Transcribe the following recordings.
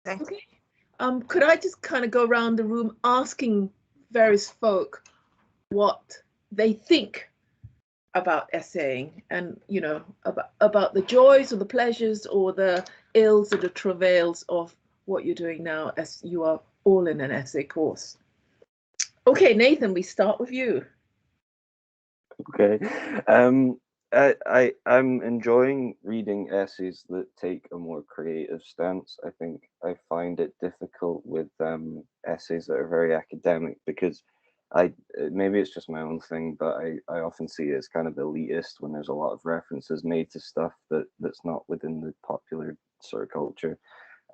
Okay. Could I just kind of go around the room asking various folk what they think about essaying, and about the joys or the pleasures or the ills or the travails of what you're doing now, as you are all in an essay course. Okay, Nathan, we start with you. Okay. I'm enjoying reading essays that take a more creative stance. I think I find it difficult with essays that are very academic, because maybe it's just my own thing, but I often see it as kind of elitist when there's a lot of references made to stuff that's not within the popular sort of culture.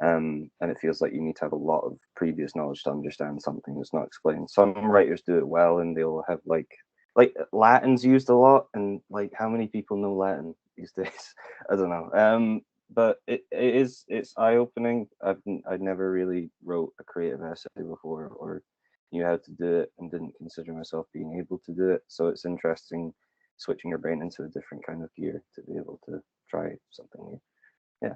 And it feels like you need to have a lot of previous knowledge to understand something that's not explained. Some writers do it well, and they'll have like Latin's used a lot, and like how many people know Latin these days? I don't know. But it's eye-opening. I'd never really wrote a creative essay before, or knew how to do it, and didn't consider myself being able to do it. So it's interesting switching your brain into a different kind of gear to be able to try something new. Yeah.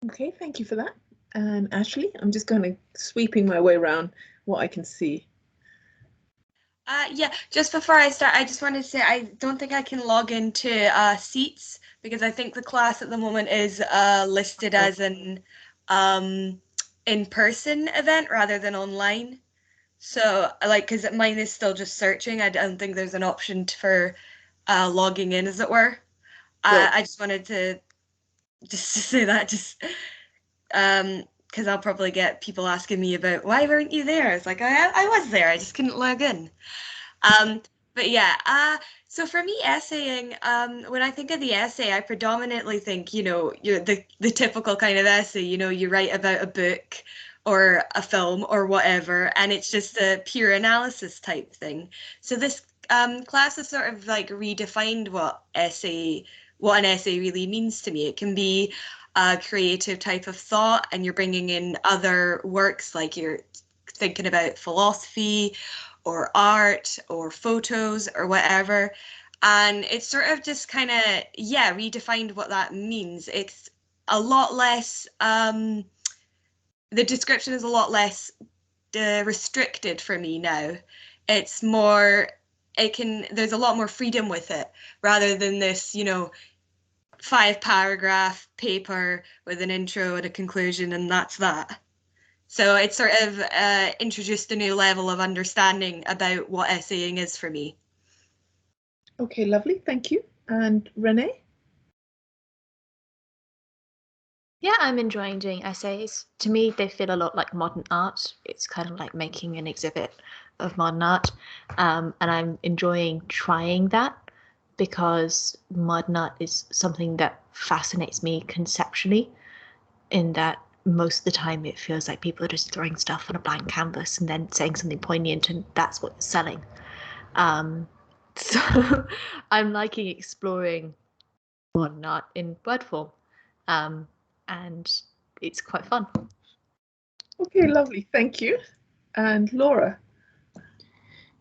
Okay, thank you for that. And Ashley, I'm just kind of sweeping my way around what I can see. Yeah, just before I start, I just wanted to say I don't think I can log into seats, because I think the class at the moment is listed as an in-person event rather than online. So, because mine is still just searching, I don't think there's an option for logging in, as it were. I just wanted to say that, just because I'll probably get people asking me about, why weren't you there? It's like, I was there, I just couldn't log in. But yeah, so for me, essaying, when I think of the essay, I predominantly think, you're the typical kind of essay, you write about a book or a film or whatever, and it's just a pure analysis type thing. So this class has sort of like redefined what an essay really means to me. It can be a creative type of thought, and you're bringing in other works, like you're thinking about philosophy or art or photos or whatever. And it's sort of just kind of, redefined what that means. It's a lot less, the description is a lot less restricted for me now. It's more, there's a lot more freedom with it, rather than this, 5-paragraph paper with an intro and a conclusion, and that's that. So it's sort of introduced a new level of understanding about what essaying is for me. Okay, lovely, thank you. And Renee? Yeah, I'm enjoying doing essays. To me, they feel a lot like modern art. It's kind of like making an exhibit of modern art. And I'm enjoying trying that, because modern art is something that fascinates me conceptually, in that most of the time it feels like people are just throwing stuff on a blank canvas and then saying something poignant, and that's what you're selling. So I'm liking exploring modern art in word form, and it's quite fun. Okay, lovely, thank you. And Laura?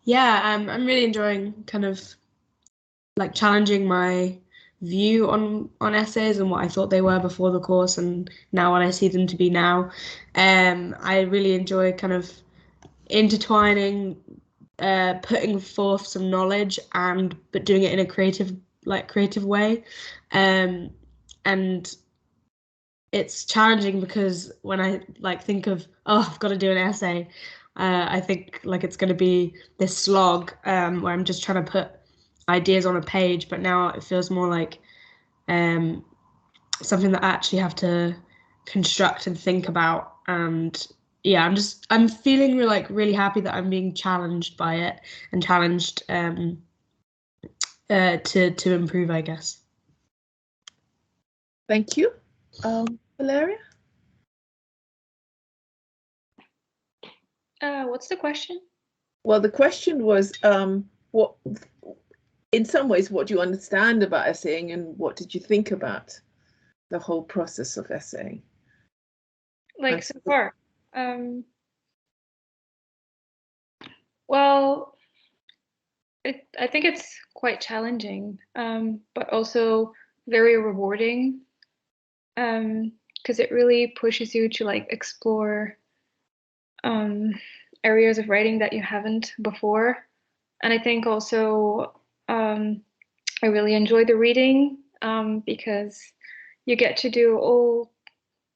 Yeah, I'm really enjoying kind of like challenging my view on essays and what I thought they were before the course, and now what I see them to be now. I really enjoy kind of intertwining, putting forth some knowledge, but doing it in a creative way. And it's challenging, because when I think of, I've got to do an essay, I think like it's going to be this slog, where I'm just trying to put ideas on a page, but now it feels more like something that I actually have to construct and think about. And yeah, I'm feeling really happy that I'm being challenged by it, and challenged to improve, I guess. Thank you. Valeria? What's the question? Well, the question was, what, in some ways, what do you understand about essaying, and what did you think about the whole process of essaying? Like so far? Well, I think it's quite challenging, but also very rewarding, because because it really pushes you to like explore areas of writing that you haven't before. And I think also I really enjoy the reading because you get to do all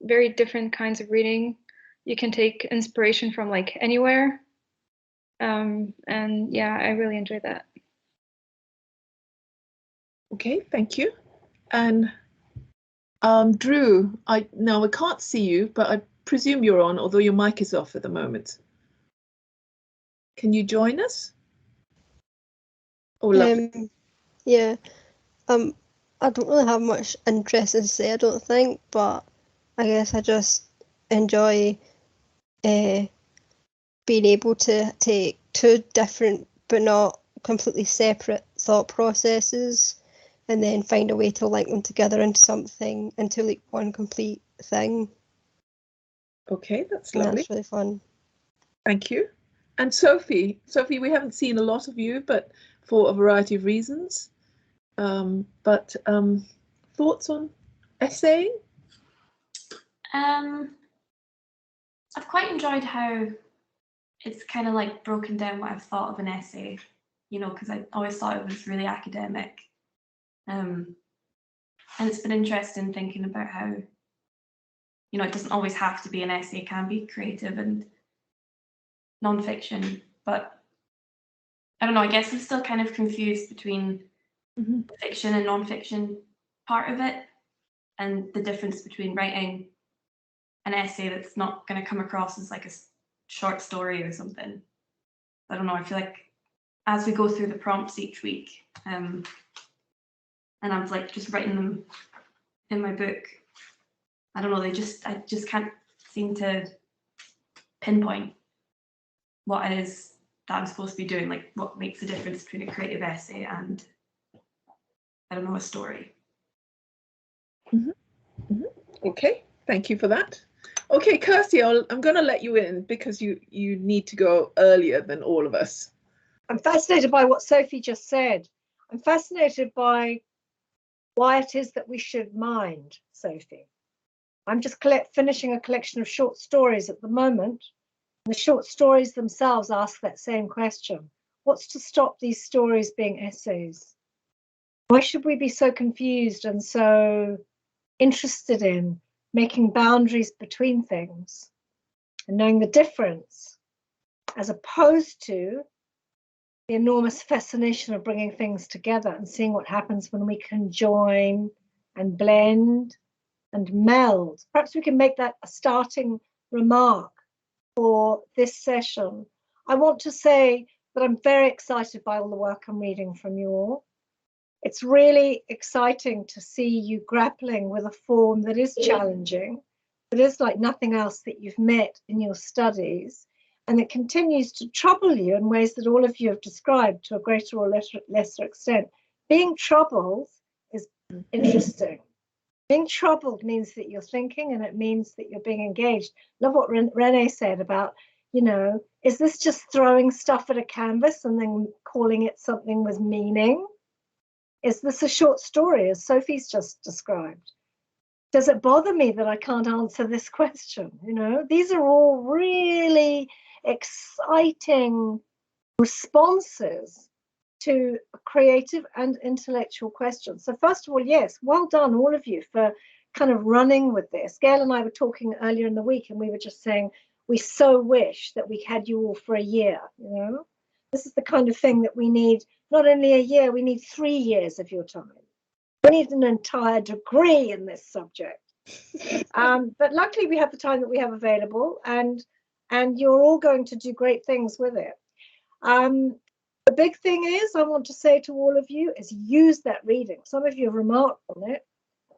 very different kinds of reading. You can take inspiration from like anywhere. And yeah, I really enjoy that. Okay, thank you. And Drew, I can't see you, but I presume you're on, although your mic is off at the moment. Can you join us? Oh, lovely. Yeah. I don't really have much interest to say, I don't think, but I guess I just enjoy being able to take two different but not completely separate thought processes and then find a way to link them together into something, into like one complete thing. Okay, that's And lovely. that's really fun. Thank you. And Sophie, we haven't seen a lot of you, but for a variety of reasons. Thoughts on essaying? I've quite enjoyed how it's kind of like broken down what I've thought of an essay, you know, because I always thought it was really academic. And it's been interesting thinking about how, you know, it doesn't always have to be an essay, it can be creative and non-fiction, but I don't know, I guess I'm still kind of confused between the fiction and non-fiction part of it and the difference between writing an essay that's not going to come across as like a short story or something. I don't know, I feel like as we go through the prompts each week, and I'm like just writing them in my book, I don't know, I just can't seem to pinpoint what it is that I'm supposed to be doing, like what makes the difference between a creative essay and, I don't know, a story. Okay, thank you for that. Okay, Kirsty, I'm going to let you in because you need to go earlier than all of us. I'm fascinated by what Sophie just said. I'm fascinated by why it is that we should mind, Sophie. I'm just finishing a collection of short stories at the moment. The short stories themselves ask that same question. What's to stop these stories being essays? Why should we be so confused and so interested in making boundaries between things and knowing the difference, as opposed to the enormous fascination of bringing things together and seeing what happens when we can join and blend and meld? Perhaps we can make that a starting remark for this session. I want to say that I'm very excited by all the work I'm reading from you all. It's really exciting to see you grappling with a form that is challenging, that is like nothing else that you've met in your studies, and it continues to trouble you in ways that all of you have described to a greater or lesser extent. Being troubled is interesting. Being troubled means that you're thinking, and it means that you're being engaged. Love what Renee said about, you know, is this just throwing stuff at a canvas and then calling it something with meaning? Is this a short story, as Sophie's just described? Does it bother me that I can't answer this question? You know, these are all really exciting responses to creative and intellectual questions. So first of all, yes, well done, all of you, for kind of running with this. Gail and I were talking earlier in the week, and we were just saying, we so wish that we had you all for a year, you know? This is the kind of thing that we need, not only a year, we need 3 years of your time. We need an entire degree in this subject. But luckily we have the time that we have available, and you're all going to do great things with it. The big thing is, I want to say to all of you, is use that reading. Some of you have remarked on it,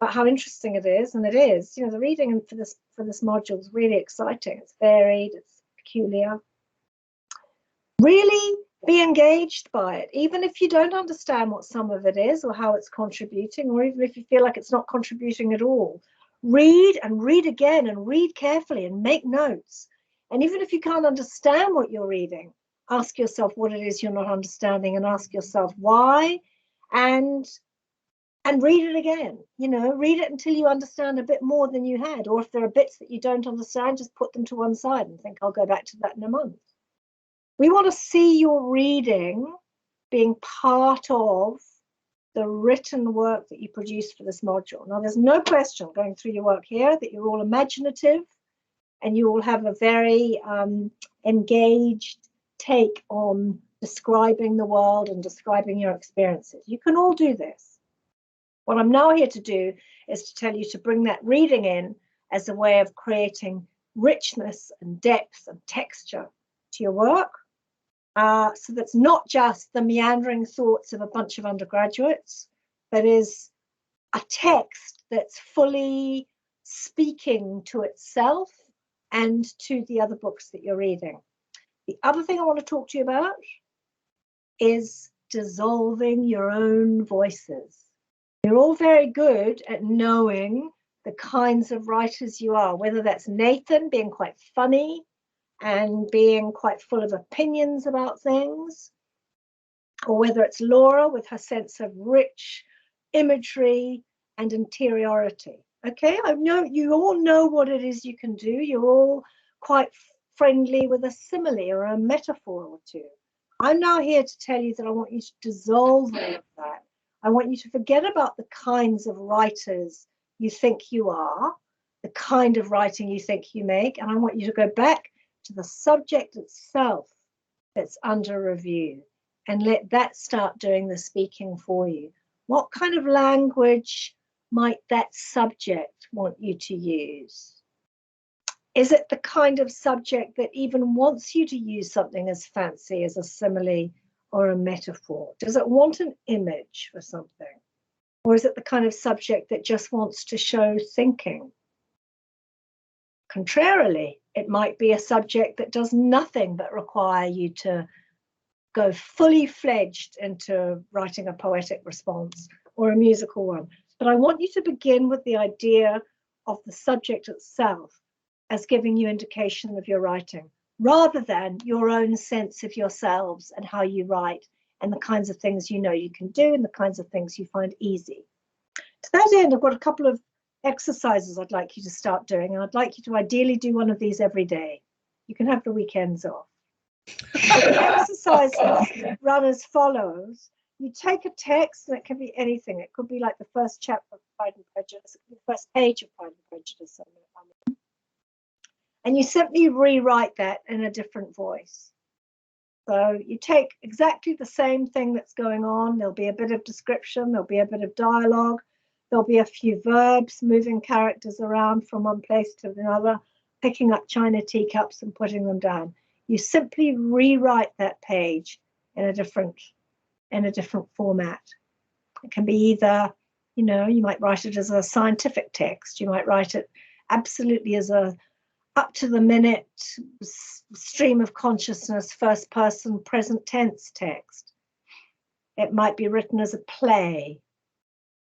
about how interesting it is, and it is. You know, the reading for this module is really exciting. It's varied, it's peculiar. Really be engaged by it, even if you don't understand what some of it is or how it's contributing, or even if you feel like it's not contributing at all. Read and read again and read carefully and make notes. And even if you can't understand what you're reading, ask yourself what it is you're not understanding and ask yourself why, and and read it again. You know, read it until you understand a bit more than you had. Or if there are bits that you don't understand, just put them to one side and think, I'll go back to that in a month. We want to see your reading being part of the written work that you produce for this module. Now, there's no question going through your work here that you're all imaginative and you all have a very engaged take on describing the world and describing your experiences. You can all do this. What I'm now here to do is to tell you to bring that reading in as a way of creating richness and depth and texture to your work. So that's not just the meandering thoughts of a bunch of undergraduates, but is a text that's fully speaking to itself and to the other books that you're reading. The other thing I want to talk to you about is dissolving your own voices. You're all very good at knowing the kinds of writers you are, whether that's Nathan being quite funny and being quite full of opinions about things, or whether it's Laura with her sense of rich imagery and interiority. Okay, I know you all know what it is you can do. You're all quite friendly with a simile or a metaphor or two. I'm now here to tell you that I want you to dissolve all of that. I want you to forget about the kinds of writers you think you are, the kind of writing you think you make, and I want you to go back to the subject itself that's under review and let that start doing the speaking for you. What kind of language might that subject want you to use? Is it the kind of subject that even wants you to use something as fancy as a simile or a metaphor? Does it want an image for something? Or is it the kind of subject that just wants to show thinking? Contrarily, it might be a subject that does nothing but require you to go fully fledged into writing a poetic response or a musical one. But I want you to begin with the idea of the subject itself as giving you indication of your writing, rather than your own sense of yourselves and how you write and the kinds of things you know you can do and the kinds of things you find easy. To that end, I've got a couple of exercises I'd like you to start doing, and I'd like you to ideally do one of these every day. You can have the weekends off. The exercises run as follows. You take a text, and it can be anything. It could be like the first chapter of Pride and Prejudice, it could be the first page of Pride and Prejudice. And you simply rewrite that in a different voice. So you take exactly the same thing that's going on. There'll be a bit of description, there'll be a bit of dialogue, there'll be a few verbs, moving characters around from one place to another, picking up china teacups and putting them down. You simply rewrite that page in a different format. It can be either, you know, you might write it as a scientific text. You might write it absolutely as a up to the minute stream of consciousness, first person, present tense text. It might be written as a play.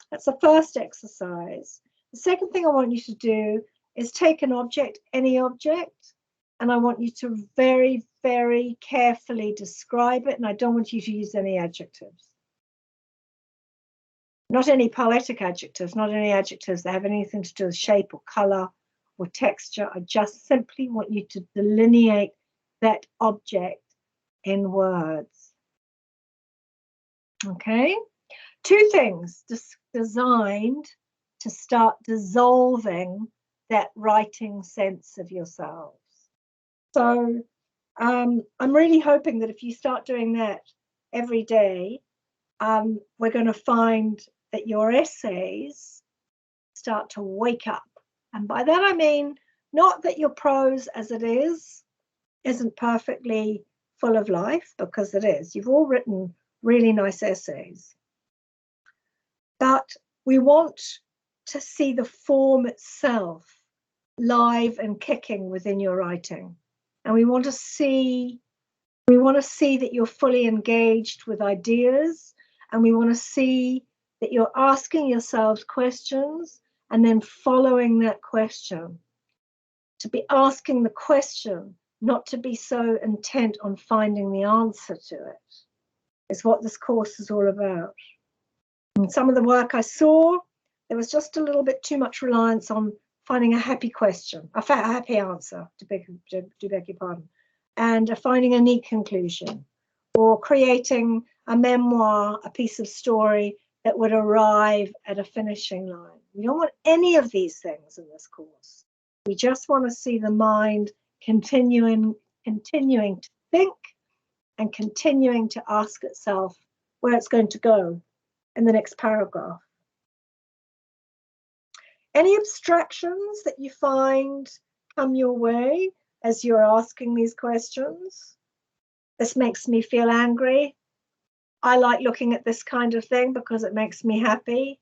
That's the first exercise. The second thing I want you to do is take an object, any object, and I want you to very, very carefully describe it, and I don't want you to use any adjectives. Not any poetic adjectives, not any adjectives that have anything to do with shape or color or texture. I just simply want you to delineate that object in words. Okay? Two things designed to start dissolving that writing sense of yourselves. So I'm really hoping that if you start doing that every day, we're going to find that your essays start to wake up. And by that I mean not that your prose as it is isn't perfectly full of life, because it is. You've all written really nice essays. But we want to see the form itself live and kicking within your writing. And we want to see that you're fully engaged with ideas, and we want to see that you're asking yourselves questions and then following that question. To be asking the question, not to be so intent on finding the answer to it, is what this course is all about. And some of the work I saw, there was just a little bit too much reliance on finding a happy question, a happy answer, to beg your pardon, and finding a neat conclusion, or creating a memoir, a piece of story that would arrive at a finishing line. We don't want any of these things in this course. We just want to see the mind continuing to think and continuing to ask itself where it's going to go in the next paragraph. Any abstractions that you find come your way as you're asking these questions? This makes me feel angry. I like looking at this kind of thing because it makes me happy.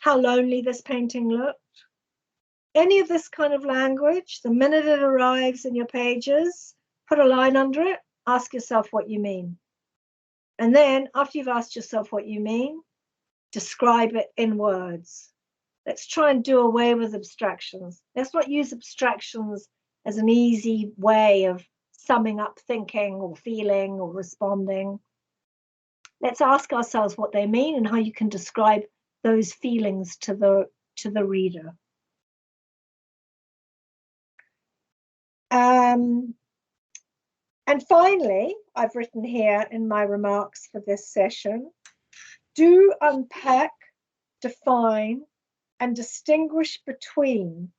How lonely this painting looked. Any of this kind of language, the minute it arrives in your pages, put a line under it, ask yourself what you mean. And then after you've asked yourself what you mean, describe it in words. Let's try and do away with abstractions. Let's not use abstractions as an easy way of summing up thinking or feeling or responding. Let's ask ourselves what they mean and how you can describe those feelings to the reader. And finally, I've written here in my remarks for this session, do unpack, define, and distinguish between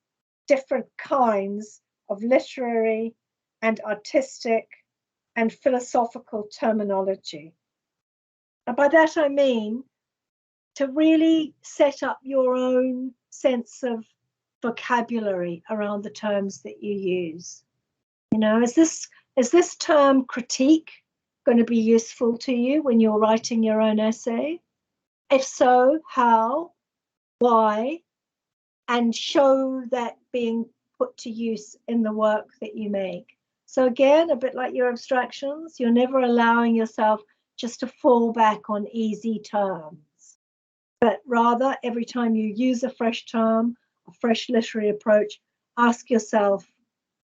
different kinds of literary and artistic and philosophical terminology. And by that I mean to really set up your own sense of vocabulary around the terms that you use. You know, is this term critique going to be useful to you when you're writing your own essay? If so, how, why, and show that being put to use in the work that you make. So again, a bit like your abstractions, you're never allowing yourself just to fall back on easy terms, but rather every time you use a fresh term, a fresh literary approach, ask yourself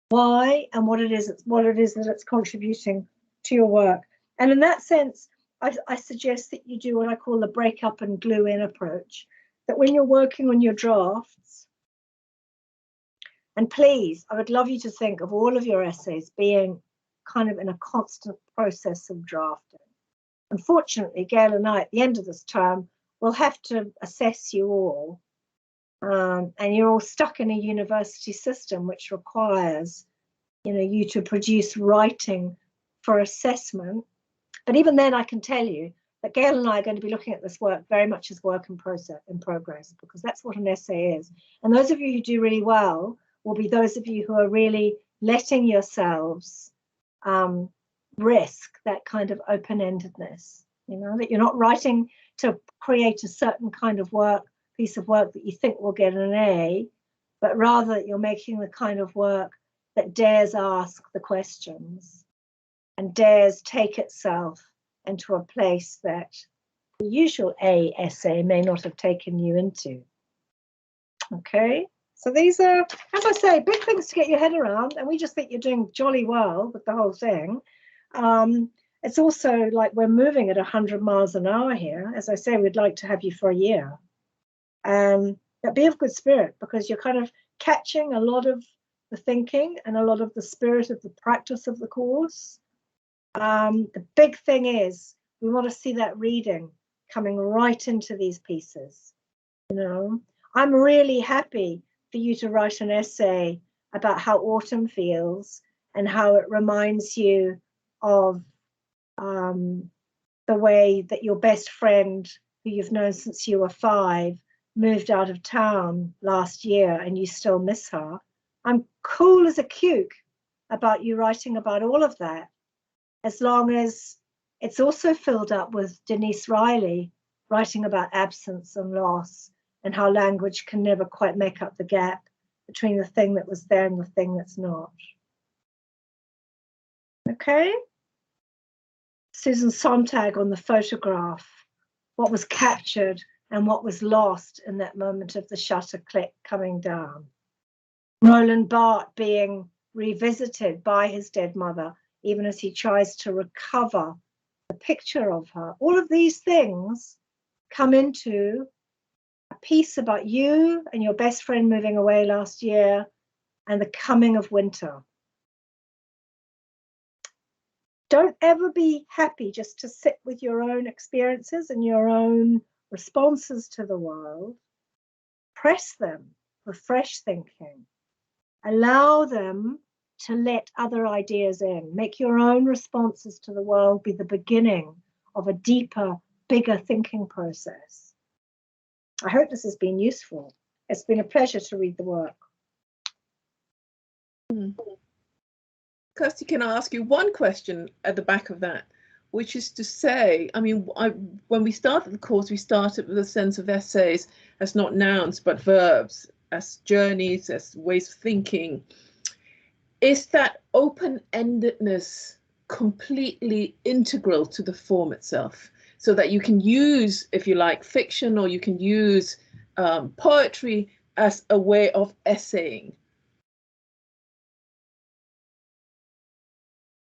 why and what it is that it's contributing to your work. And in that sense, I suggest that you do what I call the break up and glue in approach, that when you're working on your drafts, and please, I would love you to think of all of your essays being kind of in a constant process of drafting. Unfortunately, Gail and I, at the end of this term, will have to assess you all. And you're all stuck in a university system which requires, you to produce writing for assessment. But even then, I can tell you that Gail and I are going to be looking at this work very much as work in progress, because that's what an essay is. And those of you who do really well will be those of you who are really letting yourselves risk that kind of open-endedness, that you're not writing to create a certain kind of piece of work that you think will get an A, but rather that you're making the kind of work that dares ask the questions and dares take itself into a place that the usual A essay may not have taken you into. Okay, so these are, as I say, big things to get your head around, and we just think you're doing jolly well with the whole thing. It's also like we're moving at 100 miles an hour here. As I say, we'd like to have you for a year. But be of good spirit, because you're kind of catching a lot of the thinking and a lot of the spirit of the practice of the course. The big thing is we want to see that reading coming right into these pieces. I'm really happy for you to write an essay about how autumn feels and how it reminds you of the way that your best friend, who you've known since you were 5, moved out of town last year and you still miss her. I'm cool as a cuke about you writing about all of that, as long as it's also filled up with Denise Riley writing about absence and loss and how language can never quite make up the gap between the thing that was there and the thing that's not. Okay? Susan Sontag on the photograph, what was captured and what was lost in that moment of the shutter click coming down. Roland Barthes being revisited by his dead mother, even as he tries to recover the picture of her. All of these things come into a piece about you and your best friend moving away last year and the coming of winter. Don't ever be happy just to sit with your own experiences and your own responses to the world. Press them for fresh thinking. Allow them to let other ideas in. Make your own responses to the world be the beginning of a deeper, bigger thinking process. I hope this has been useful. It's been a pleasure to read the work. Kirsty, can I ask you one question at the back of that, which is to say, I mean, when we started the course, we started with a sense of essays as not nouns, but verbs, as journeys, as ways of thinking. Is that open-endedness completely integral to the form itself, so that you can use, if you like, fiction, or you can use poetry as a way of essaying?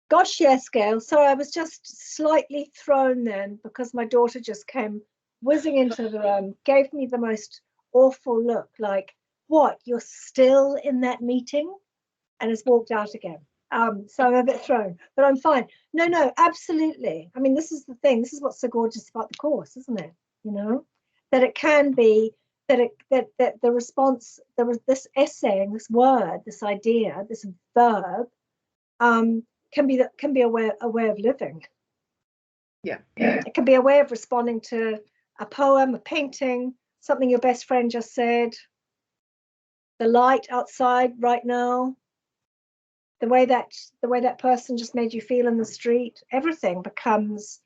Gosh, yes, Gail. Sorry, I was just slightly thrown then because my daughter just came whizzing into the room, gave me the most awful look, like, what, you're still in that meeting? And has walked out again. So I'm a bit thrown, but I'm fine. No, absolutely. I mean, this is the thing. This is what's so gorgeous about the course, isn't it? You know, that it can be, that the response, there was this essaying, this word, this idea, this verb, can be a way of living. Yeah. It can be a way of responding to a poem, a painting, something your best friend just said, the light outside right now, the way that person just made you feel in the street. Everything becomes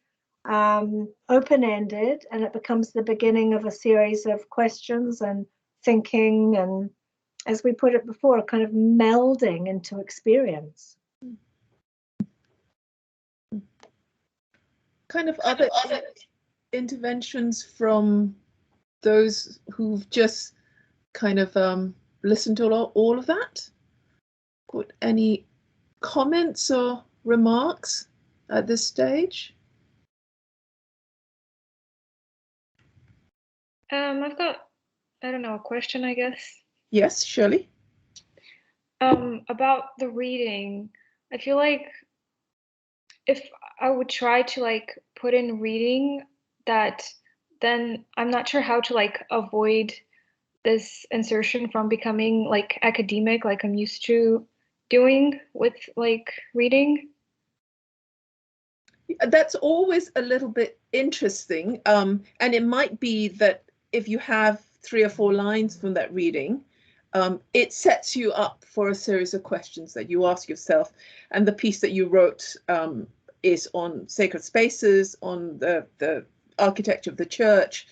open-ended, and it becomes the beginning of a series of questions and thinking, and, as we put it before, kind of melding into experience. Kind of other interventions from those who've just kind of listened to all of that? Got any comments or remarks at this stage? I've got, I don't know, a question, I guess. Yes, Shirley. About the reading, I feel like if I would try to like put in reading, that then I'm not sure how to like avoid this insertion from becoming like academic, like I'm used to doing with like reading. That's always a little bit interesting, and it might be that if you have 3 or 4 lines from that reading, it sets you up for a series of questions that you ask yourself. And the piece that you wrote is on sacred spaces, on the architecture of the church,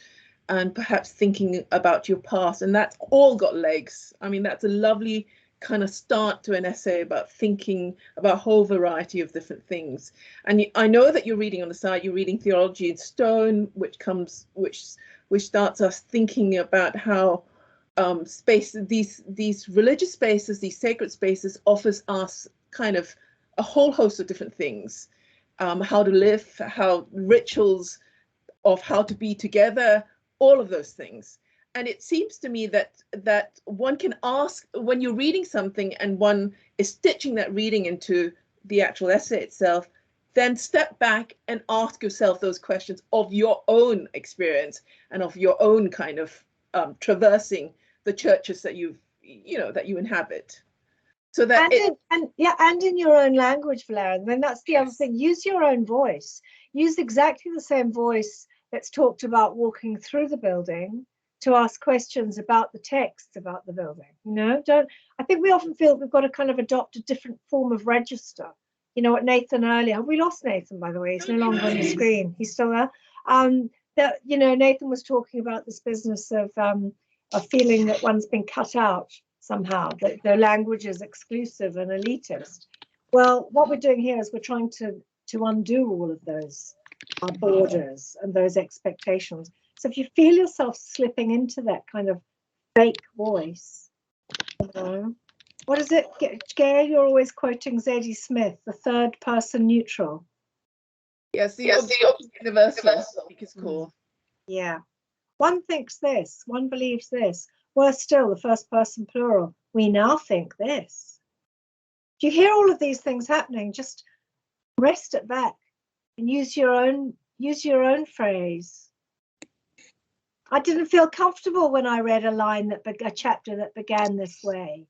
and perhaps thinking about your past, and that's all got legs. I mean, that's a lovely kind of start to an essay about thinking about a whole variety of different things. And I know that you're reading on the side, you're reading Theology in Stone, which starts us thinking about how these religious spaces, these sacred spaces, offers us kind of a whole host of different things, how to live, how rituals of how to be together, all of those things. And it seems to me that one can ask, when you're reading something and one is stitching that reading into the actual essay itself, then step back and ask yourself those questions of your own experience and of your own kind of traversing the churches that you inhabit. So that and in your own language, Valeria. And then that's the other thing. Use your own voice. Use exactly the same voice that's talked about walking through the building to ask questions about the texts about the building. You know, I think we often feel we've got to kind of adopt a different form of register. You know what Nathan earlier, have we lost Nathan, by the way? He's no longer on the screen. He's still there. That, you know, Nathan was talking about this business of feeling that one's been cut out somehow, that their language is exclusive and elitist. Well, what we're doing here is we're trying to undo all of those borders and those expectations. So if you feel yourself slipping into that kind of fake voice, you know, what is it, Gail? You're always quoting Zadie Smith, the third person neutral. Yes, the universal, I think it's called. Yeah. One thinks this, one believes this. Worse still, the first person plural. We now think this. Do you hear all of these things happening? Just rest it back and use your own phrase. I didn't feel comfortable when I read a chapter that began this way.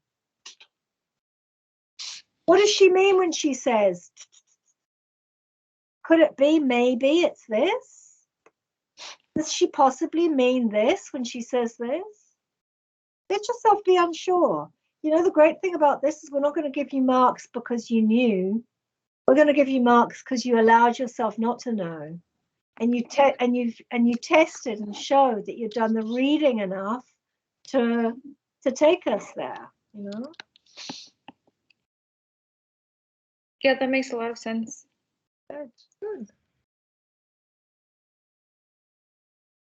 What does she mean when she says, could it be maybe it's this? Does she possibly mean this when she says this? Let yourself be unsure. You know, the great thing about this is we're not going to give you marks because you knew. We're going to give you marks because you allowed yourself not to know. And you tested and showed that you've done the reading enough to take us there, you know? Yeah, that makes a lot of sense. Good.